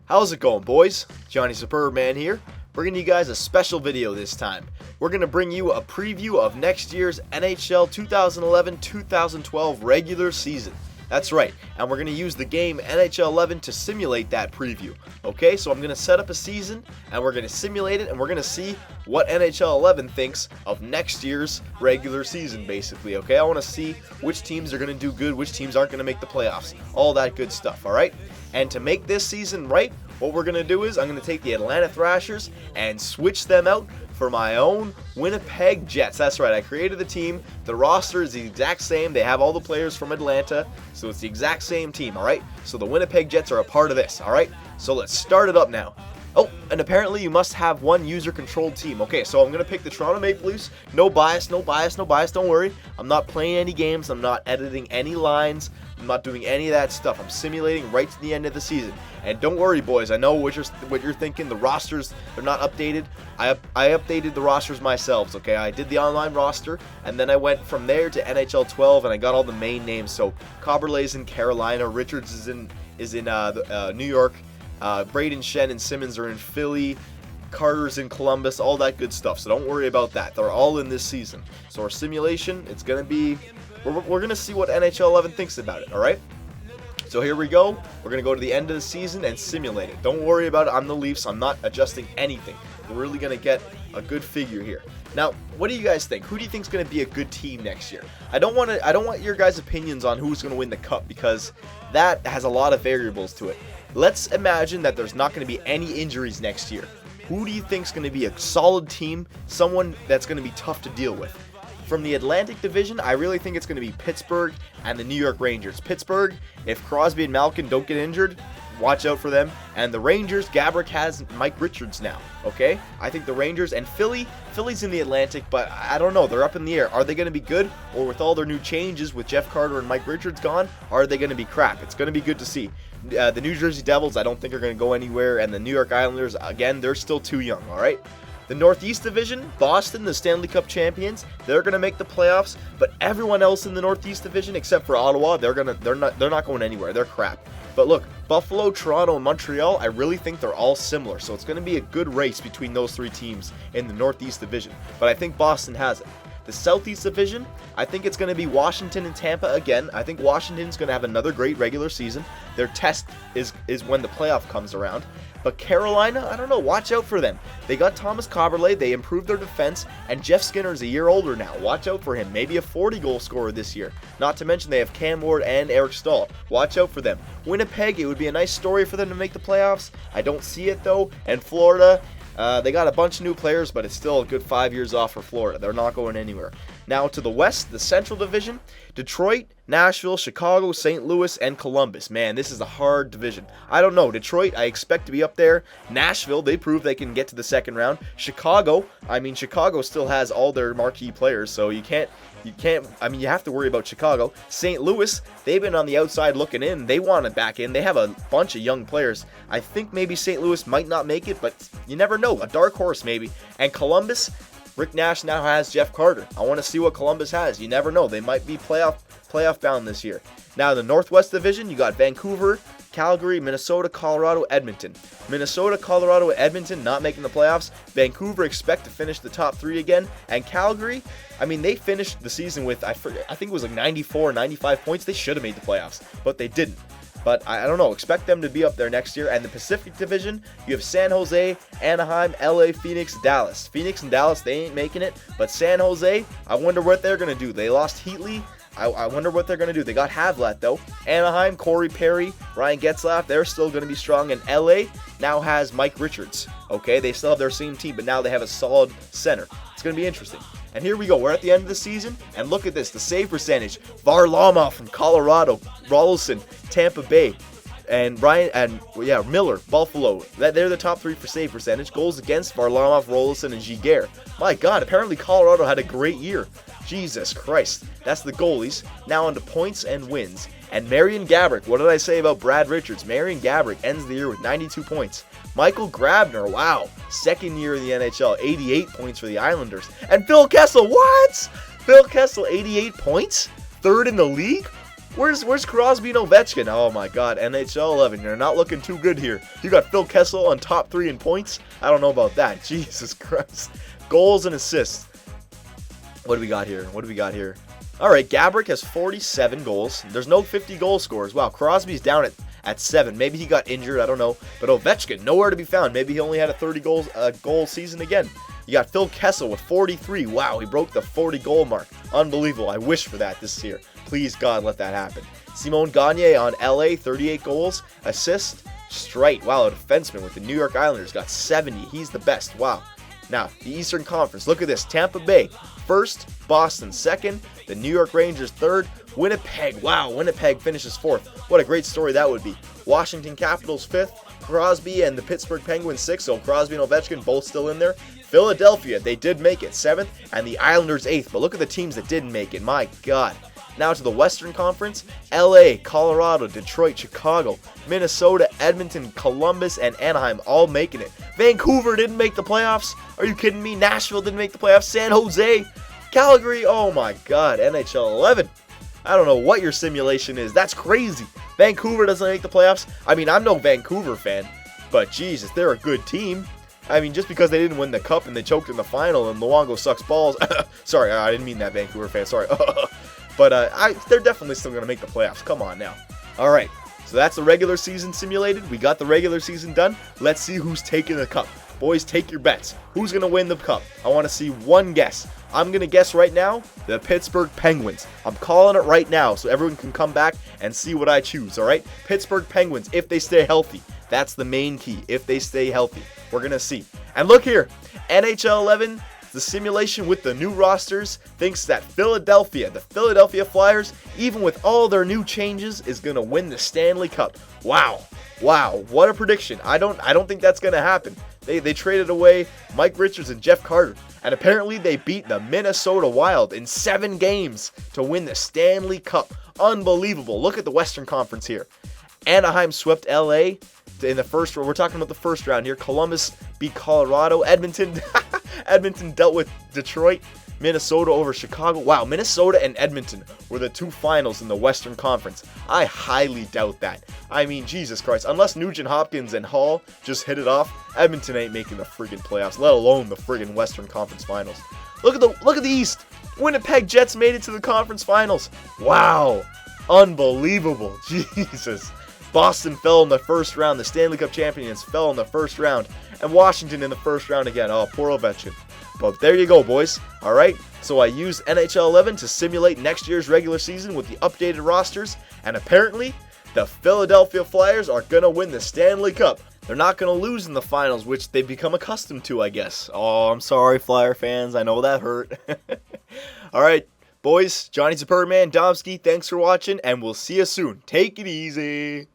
How's it going, boys? Johnny Superbman here, bringing you guys a special video this time. We're going to bring you a preview of next year's NHL 2011-2012 regular season. That's right, and we're going to use the game NHL 11 to simulate that preview. Okay, so I'm going to set up a season, and we're going to simulate it, and we're going to see what NHL 11 thinks of next year's regular season, basically. Okay, I want to see which teams are going to do good, which teams aren't going to make the playoffs, all that good stuff, alright? And to make this season right, what we're going to do is I'm going to take the Atlanta Thrashers and switch them out for my own Winnipeg Jets. That's right, I created the team. The roster is the exact same. They have all the players from Atlanta, so it's the exact same team, alright? So the Winnipeg Jets are a part of this, alright? So let's start it up now. Oh, and apparently you must have one user-controlled team. Okay, so I'm going to pick the Toronto Maple Leafs. No bias, no bias, no bias. Don't worry. I'm not playing any games. I'm not editing any lines. I'm not doing any of that stuff. I'm simulating right to the end of the season. And don't worry, boys. I know what you're thinking. The rosters, they're not updated. I updated the rosters myself, okay? I did the online roster, and then I went from there to NHL 12, and I got all the main names. So Coberlay's in Carolina. Richards is in New York. Braden, Shen, and Simmons are in Philly. Carter's in Columbus, all that good stuff. So don't worry about that. They're all in this season. So our simulation, it's going to be... We're going to see what NHL 11 thinks about it, all right? So here we go. We're going to go to the end of the season and simulate it. Don't worry about it. I'm the Leafs. I'm not adjusting anything. We're really going to get a good figure here. Now, what do you guys think? Who do you think is going to be a good team next year? I don't want your guys' opinions on who's going to win the cup, because that has a lot of variables to it. Let's imagine that there's not going to be any injuries next year. Who do you think is going to be a solid team, someone that's going to be tough to deal with? From the Atlantic Division, I really think it's going to be Pittsburgh and the New York Rangers. Pittsburgh, if Crosby and Malkin don't get injured, watch out for them. And the Rangers, Gaborik has Mike Richards now, okay? I think the Rangers and Philly's in the Atlantic, but I don't know. They're up in the air. Are they going to be good? Or with all their new changes with Jeff Carter and Mike Richards gone, are they going to be crap? It's going to be good to see. The New Jersey Devils, I don't think are going to go anywhere. And the New York Islanders, again, they're still too young, all right? The Northeast Division, Boston, the Stanley Cup champions, they're going to make the playoffs, but everyone else in the Northeast Division except for Ottawa, they're not going anywhere. They're crap. But look, Buffalo, Toronto, and Montreal, I really think they're all similar. So it's going to be a good race between those three teams in the Northeast Division. But I think Boston has it. The Southeast Division, I think it's going to be Washington and Tampa again. I think Washington's going to have another great regular season. Their test is when the playoff comes around. But Carolina, I don't know, watch out for them. They got Thomas Coberlay, they improved their defense, and Jeff Skinner's a year older now. Watch out for him, maybe a 40-goal scorer this year. Not to mention they have Cam Ward and Eric Staal. Watch out for them. Winnipeg, it would be a nice story for them to make the playoffs. I don't see it though. And Florida, they got a bunch of new players, but it's still a good 5 years off for Florida. They're not going anywhere. Now to the West, the Central Division, Detroit, Nashville, Chicago, St. Louis, and Columbus. Man, this is a hard division. I don't know. Detroit, I expect to be up there. Nashville, they prove they can get to the second round. Chicago still has all their marquee players, so you have to worry about Chicago. St. Louis, they've been on the outside looking in. They want it back in. They have a bunch of young players. I think maybe St. Louis might not make it, but you never know. A dark horse maybe. And Columbus, Rick Nash now has Jeff Carter. I want to see what Columbus has. You never know. They might be playoff bound this year. Now, the Northwest Division, you got Vancouver, Calgary, Minnesota, Colorado, Edmonton. Minnesota, Colorado, Edmonton not making the playoffs. Vancouver expect to finish the top three again. And Calgary, they finished the season with, I think it was like 94, 95 points. They should have made the playoffs, but they didn't. But I don't know. Expect them to be up there next year. And the Pacific Division, you have San Jose, Anaheim, LA, Phoenix, Dallas. Phoenix and Dallas, they ain't making it. But San Jose, I wonder what they're going to do. They lost Heatley. I wonder what they're going to do. They got Havlat, though. Anaheim, Corey Perry, Ryan Getzlaf, they're still going to be strong. And LA now has Mike Richards. Okay, they still have their same team, but now they have a solid center. It's going to be interesting. And here we go. We're at the end of the season, and look at this. The save percentage. Varlamov from Colorado, Rollinson, Tampa Bay, and Miller, Buffalo. They're the top three for save percentage. Goals against, Varlamov, Rollinson, and Giguère. My God, apparently Colorado had a great year. Jesus Christ. That's the goalies. Now on to points and wins. And Marian Gaborik, what did I say about Brad Richards? Marian Gaborik ends the year with 92 points. Michael Grabner, wow, second year in the NHL, 88 points for the Islanders. And Phil Kessel, what? Phil Kessel, 88 points? Third in the league? Where's Crosby and Ovechkin? Oh my God, NHL 11, you're not looking too good here. You got Phil Kessel on top 3 in points. I don't know about that. Jesus Christ. Goals and assists. What do we got here? All right, Gaborik has 47 goals. There's no 50 goal scorers. Wow, Crosby's down at 7. Maybe he got injured. I don't know. But Ovechkin, nowhere to be found. Maybe he only had a 30 goal season again. You got Phil Kessel with 43. Wow, he broke the 40 goal mark. Unbelievable. I wish for that this year. Please, God, let that happen. Simon Gagne on LA, 38 goals. Assist, Streit. Wow, a defenseman with the New York Islanders got 70. He's the best. Wow. Now, the Eastern Conference. Look at this. Tampa Bay, 1st. Boston, 2nd. The New York Rangers, 3rd. Winnipeg. Wow, Winnipeg finishes 4th. What a great story that would be. Washington Capitals, 5th. Crosby and the Pittsburgh Penguins, 6th. So Crosby and Ovechkin both still in there. Philadelphia, they did make it, 7th. And the Islanders, 8th. But look at the teams that didn't make it. My God. Now to the Western Conference, LA, Colorado, Detroit, Chicago, Minnesota, Edmonton, Columbus, and Anaheim all making it. Vancouver didn't make the playoffs. Are you kidding me? Nashville didn't make the playoffs. San Jose, Calgary, oh my God, NHL 11. I don't know what your simulation is. That's crazy. Vancouver doesn't make the playoffs. I mean, I'm no Vancouver fan, but Jesus, they're a good team. I mean, just because they didn't win the cup and they choked in the final and Luongo sucks balls. Sorry, I didn't mean that, Vancouver fan. Sorry. But they're definitely still going to make the playoffs. Come on now. All right, so that's the regular season simulated. We got the regular season done. Let's see who's taking the cup. Boys, take your bets. Who's going to win the cup? I want to see one guess. I'm going to guess right now, the Pittsburgh Penguins. I'm calling it right now so everyone can come back and see what I choose, all right? Pittsburgh Penguins, if they stay healthy. That's the main key, if they stay healthy. We're going to see. And look here, NHL 11, the simulation with the new rosters thinks that Philadelphia, the Philadelphia Flyers, even with all their new changes, is going to win the Stanley Cup. Wow, what a prediction. I don't think that's going to happen. They traded away Mike Richards and Jeff Carter, and apparently they beat the Minnesota Wild in 7 games to win the Stanley Cup. Unbelievable. Look at the Western Conference here. Anaheim swept LA in the first round. We're talking about the first round here. Columbus beat Colorado. Edmonton dealt with Detroit. Minnesota over Chicago. Wow, Minnesota and Edmonton were the 2 finals in the Western Conference. I highly doubt that. I mean, Jesus Christ, unless Nugent Hopkins and Hall just hit it off, Edmonton ain't making the friggin' playoffs, let alone the friggin' Western Conference Finals. Look at the East. Winnipeg Jets made it to the conference finals. Wow, unbelievable. Jesus. Boston fell in the first round. The Stanley Cup champions fell in the first round. And Washington in the first round again. Oh, poor Ovechkin. But there you go, boys. All right, so I used NHL 11 to simulate next year's regular season with the updated rosters, and apparently, the Philadelphia Flyers are going to win the Stanley Cup. They're not going to lose in the finals, which they've become accustomed to, I guess. Oh, I'm sorry, Flyer fans. I know that hurt. All right, boys, Johnny Superbman, Domsky, thanks for watching, and we'll see you soon. Take it easy.